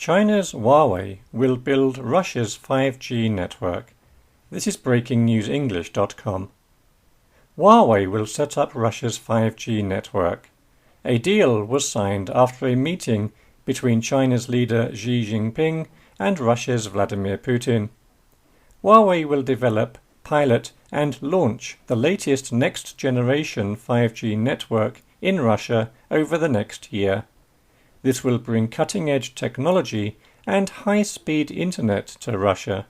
China's Huawei will build Russia's 5G network. This is breakingnewsenglish.com. Huawei will set up Russia's 5G network. A deal was signed after a meeting between China's leader Xi Jinping and Russia's Vladimir Putin. Huawei will develop, pilot and launch the latest next-generation 5G network in Russia over the next year. This will bring cutting-edge technology and high-speed internet to Russia.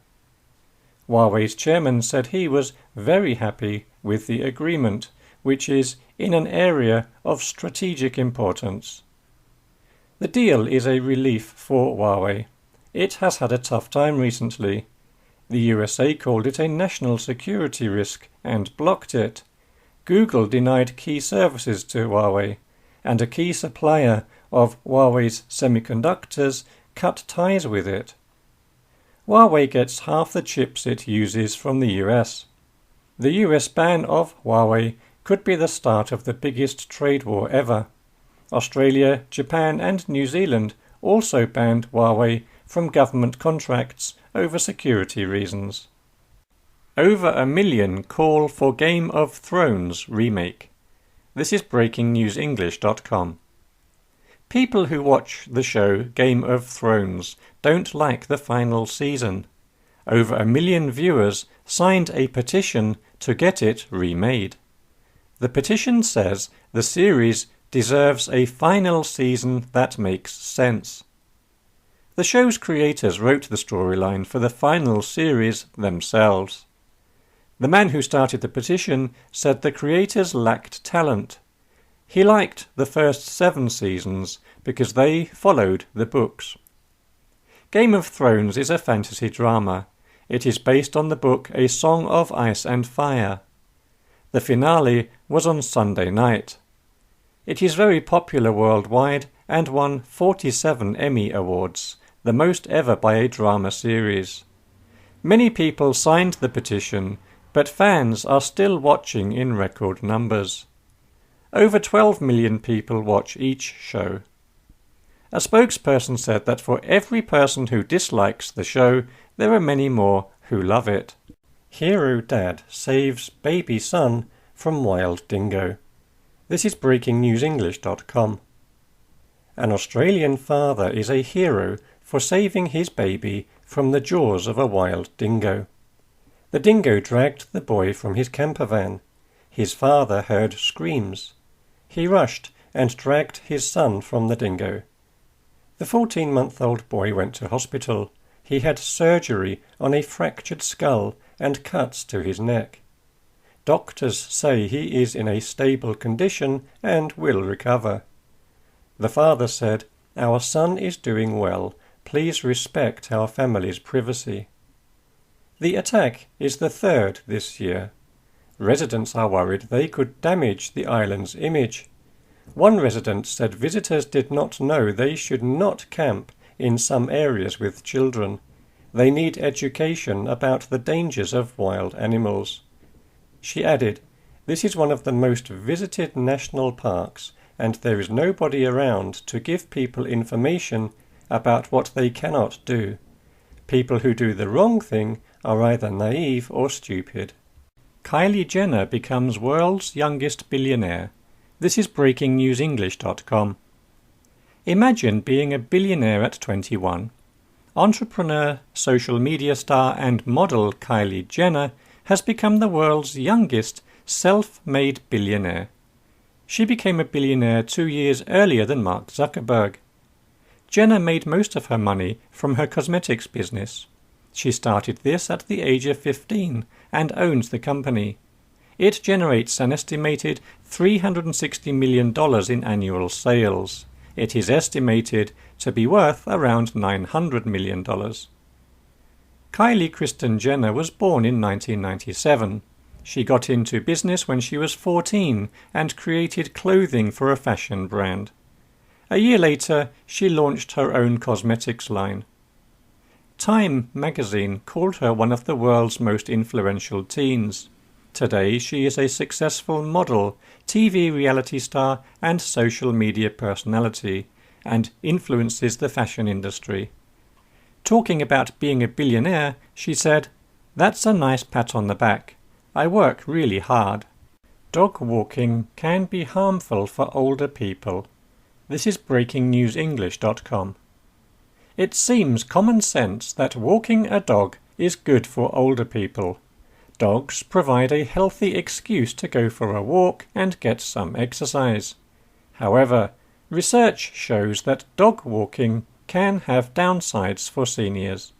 Huawei's chairman said he was very happy with the agreement, which is in an area of strategic importance. The deal is a relief for Huawei. It has had a tough time recently. The USA called it a national security risk and blocked it. Google denied key services to Huawei, and a key supplier of Huawei's semiconductors cut ties with it. Huawei gets half the chips it uses from the US. The US ban of Huawei could be the start of the biggest trade war ever. Australia, Japan and New Zealand also banned Huawei from government contracts over security reasons. Over 1 million call for Game of Thrones remake. This is breakingnewsenglish.com. People who watch the show Game of Thrones don't like the final season. Over 1 million viewers signed a petition to get it remade. The petition says the series deserves a final season that makes sense. The show's creators wrote the storyline for the final series themselves. The man who started the petition said the creators lacked talent. He liked the first 7 seasons because they followed the books. Game of Thrones is a fantasy drama. It is based on the book A Song of Ice and Fire. The finale was on Sunday night. It is very popular worldwide and won 47 Emmy Awards, the most ever by a drama series. Many people signed the petition, but fans are still watching in record numbers. Over 12 million people watch each show. A spokesperson said that for every person who dislikes the show, there are many more who love it. Hero dad saves baby son from wild dingo. This is breakingnewsenglish.com. An Australian father is a hero for saving his baby from the jaws of a wild dingo. The dingo dragged the boy from his camper van. His father heard screams. He rushed and dragged his son from the dingo. The 14-month-old boy went to hospital. He had surgery on a fractured skull and cuts to his neck. Doctors say he is in a stable condition and will recover. The father said, "Our son is doing well. Please respect our family's privacy." The attack is the 3rd this year. Residents are worried they could damage the island's image. One resident said visitors did not know they should not camp in some areas with children. They need education about the dangers of wild animals. She added, "This is one of the most visited national parks, and there is nobody around to give people information about what they cannot do. People who do the wrong thing are either naive or stupid." Kylie Jenner becomes world's youngest billionaire. This is breakingnewsenglish.com. Imagine being a billionaire at 21. Entrepreneur, social media star and model Kylie Jenner has become the world's youngest self-made billionaire. She became a billionaire 2 years earlier than Mark Zuckerberg. Jenner made most of her money from her cosmetics business. She started this at the age of 15 and owns the company. It generates an estimated $360 million in annual sales. It is estimated to be worth around $900 million. Kylie Kristen Jenner was born in 1997. She got into business when she was 14 and created clothing for a fashion brand. A year later, she launched her own cosmetics line. Time magazine called her one of the world's most influential teens. Today, she is a successful model, TV reality star, and social media personality, and influences the fashion industry. Talking about being a billionaire, she said, "That's a nice pat on the back. I work really hard." Dog walking can be harmful for older people. This is breakingnewsenglish.com. It seems common sense that walking a dog is good for older people. Dogs provide a healthy excuse to go for a walk and get some exercise. However, research shows that dog walking can have downsides for seniors.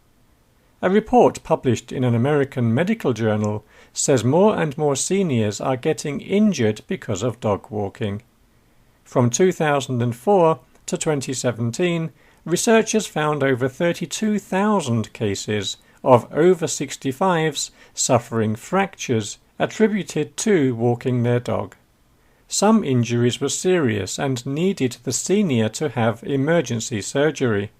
A report published in an American medical journal says more and more seniors are getting injured because of dog walking. From 2004 to 2017, researchers found over 32,000 cases of over 65s suffering fractures attributed to walking their dog. Some injuries were serious and needed the senior to have emergency surgery.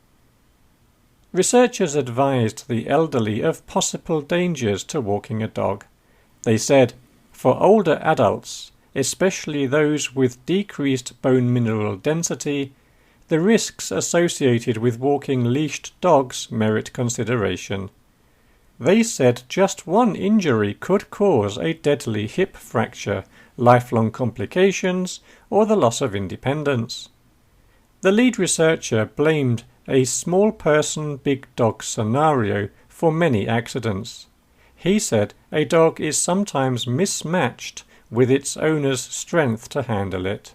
Researchers advised the elderly of possible dangers to walking a dog. They said, for older adults, especially those with decreased bone mineral density, the risks associated with walking leashed dogs merit consideration. They said just one injury could cause a deadly hip fracture, lifelong complications, or the loss of independence. The lead researcher blamed a small person, big dog scenario for many accidents. He said a dog is sometimes mismatched with its owner's strength to handle it.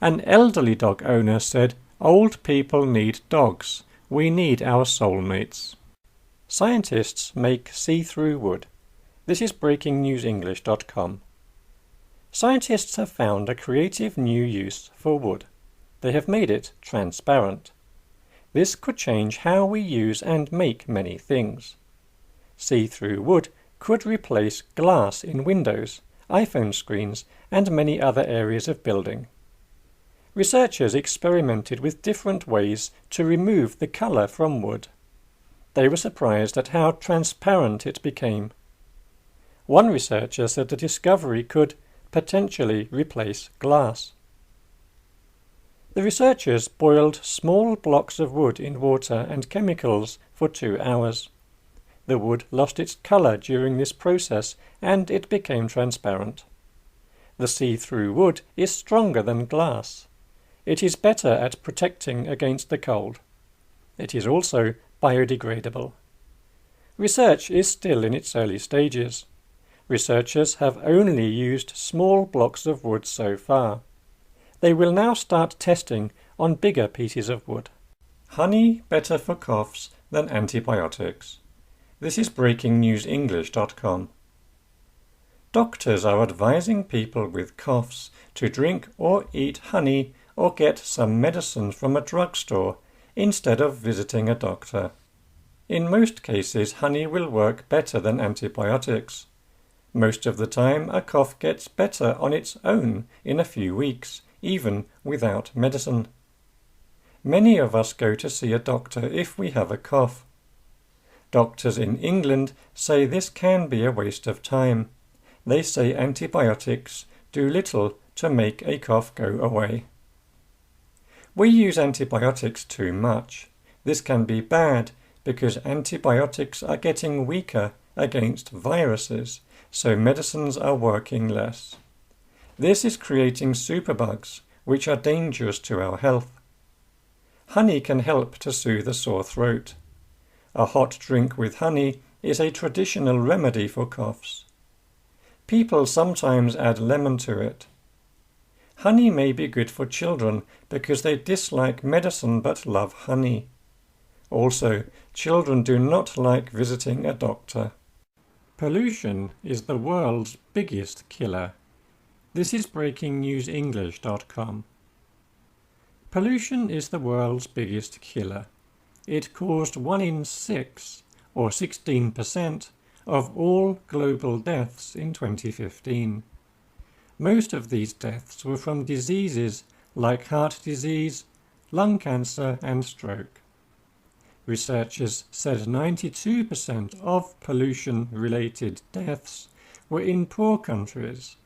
An elderly dog owner said, "Old people need dogs. We need our soulmates." Scientists make see-through wood. This is breakingnewsenglish.com. Scientists have found a creative new use for wood. They have made it transparent. This could change how we use and make many things. See-through wood could replace glass in windows, iPhone screens, and many other areas of building. Researchers experimented with different ways to remove the color from wood. They were surprised at how transparent it became. One researcher said the discovery could potentially replace glass. The researchers boiled small blocks of wood in water and chemicals for 2 hours. The wood lost its color during this process and it became transparent. The see-through wood is stronger than glass. It is better at protecting against the cold. It is also biodegradable. Research is still in its early stages. Researchers have only used small blocks of wood so far. They will now start testing on bigger pieces of wood. Honey better for coughs than antibiotics. This is breakingnewsenglish.com. Doctors are advising people with coughs to drink or eat honey or get some medicine from a drugstore instead of visiting a doctor. In most cases, honey will work better than antibiotics. Most of the time, a cough gets better on its own in a few weeks, even without medicine. Many of us go to see a doctor if we have a cough. Doctors in England say this can be a waste of time. They say antibiotics do little to make a cough go away. We use antibiotics too much. This can be bad because antibiotics are getting weaker against viruses, so medicines are working less. This is creating superbugs, which are dangerous to our health. Honey can help to soothe a sore throat. A hot drink with honey is a traditional remedy for coughs. People sometimes add lemon to it. Honey may be good for children because they dislike medicine but love honey. Also, children do not like visiting a doctor. Pollution is the world's biggest killer. This is breakingnewsenglish.com. Pollution is the world's biggest killer. It caused 1 in 6, or 16%, of all global deaths in 2015. Most of these deaths were from diseases like heart disease, lung cancer and stroke. Researchers said 92% of pollution-related deaths were in poor countries,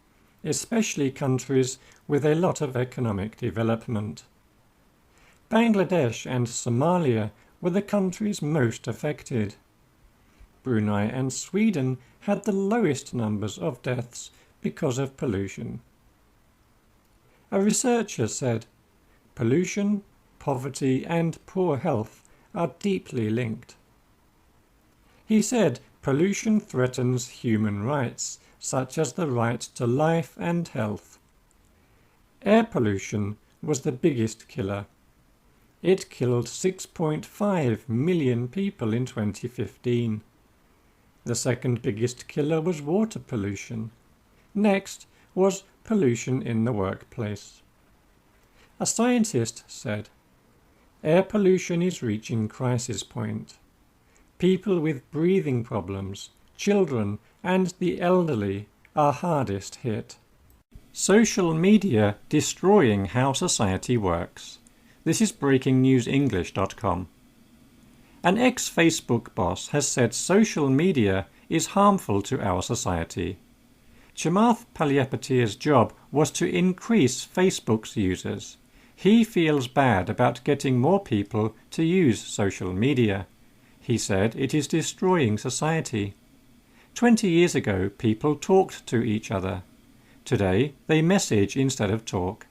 especially countries with a lot of economic development. Bangladesh and Somalia were the countries most affected. Brunei and Sweden had the lowest numbers of deaths because of pollution. A researcher said, pollution, poverty and poor health are deeply linked. He said pollution threatens human rights, such as the right to life and health. Air pollution was the biggest killer. It killed 6.5 million people in 2015. The second biggest killer was water pollution. Next was pollution in the workplace. A scientist said, air pollution is reaching crisis point. People with breathing problems, children and the elderly are hardest hit. Social media destroying how society works. This is breakingnewsenglish.com. An ex-Facebook boss has said social media is harmful to our society. Chamath Palihapitiya's job was to increase Facebook's users. He feels bad about getting more people to use social media. He said it is destroying society. 20 years ago, people talked to each other. Today, they message instead of talk.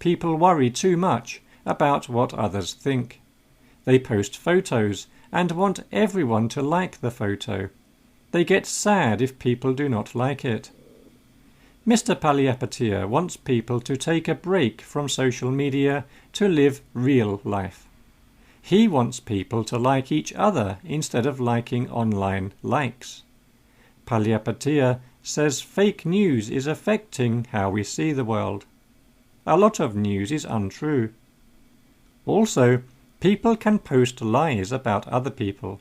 People worry too much about what others think. They post photos and want everyone to like the photo. They get sad if people do not like it. Mr. Palihapitiya wants people to take a break from social media to live real life. He wants people to like each other instead of liking online likes. Palihapitiya says fake news is affecting how we see the world. A lot of news is untrue. Also, people can post lies about other people.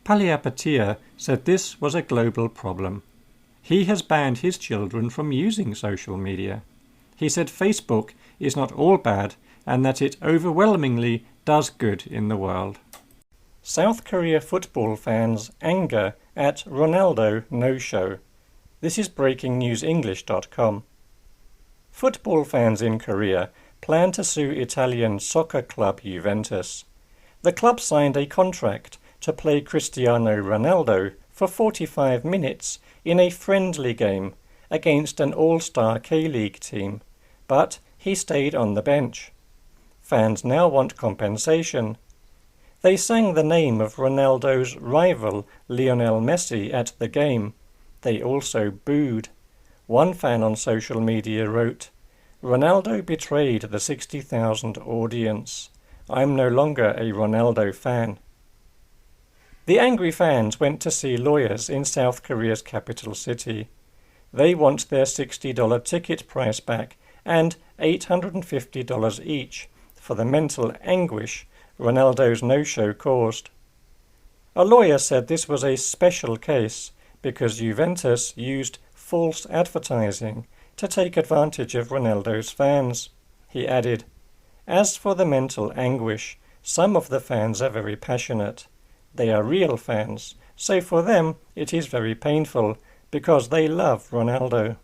Palihapitiya said this was a global problem. He has banned his children from using social media. He said Facebook is not all bad and that it overwhelmingly does good in the world. South Korea football fans' anger at Ronaldo no-show. This is breakingnewsenglish.com. Football fans in Korea plan to sue Italian soccer club Juventus. The club signed a contract to play Cristiano Ronaldo for 45 minutes in a friendly game against an all-star K-League team, but he stayed on the bench. Fans now want compensation. They sang the name of Ronaldo's rival Lionel Messi at the game. They also booed. One fan on social media wrote, "Ronaldo betrayed the 60,000 audience. I'm no longer a Ronaldo fan." The angry fans went to see lawyers in South Korea's capital city. They want their $60 ticket price back and $850 each for the mental anguish Ronaldo's no-show caused. A lawyer said this was a special case because Juventus used false advertising to take advantage of Ronaldo's fans. He added, "As for the mental anguish, some of the fans are very passionate. They are real fans, so for them it is very painful because they love Ronaldo."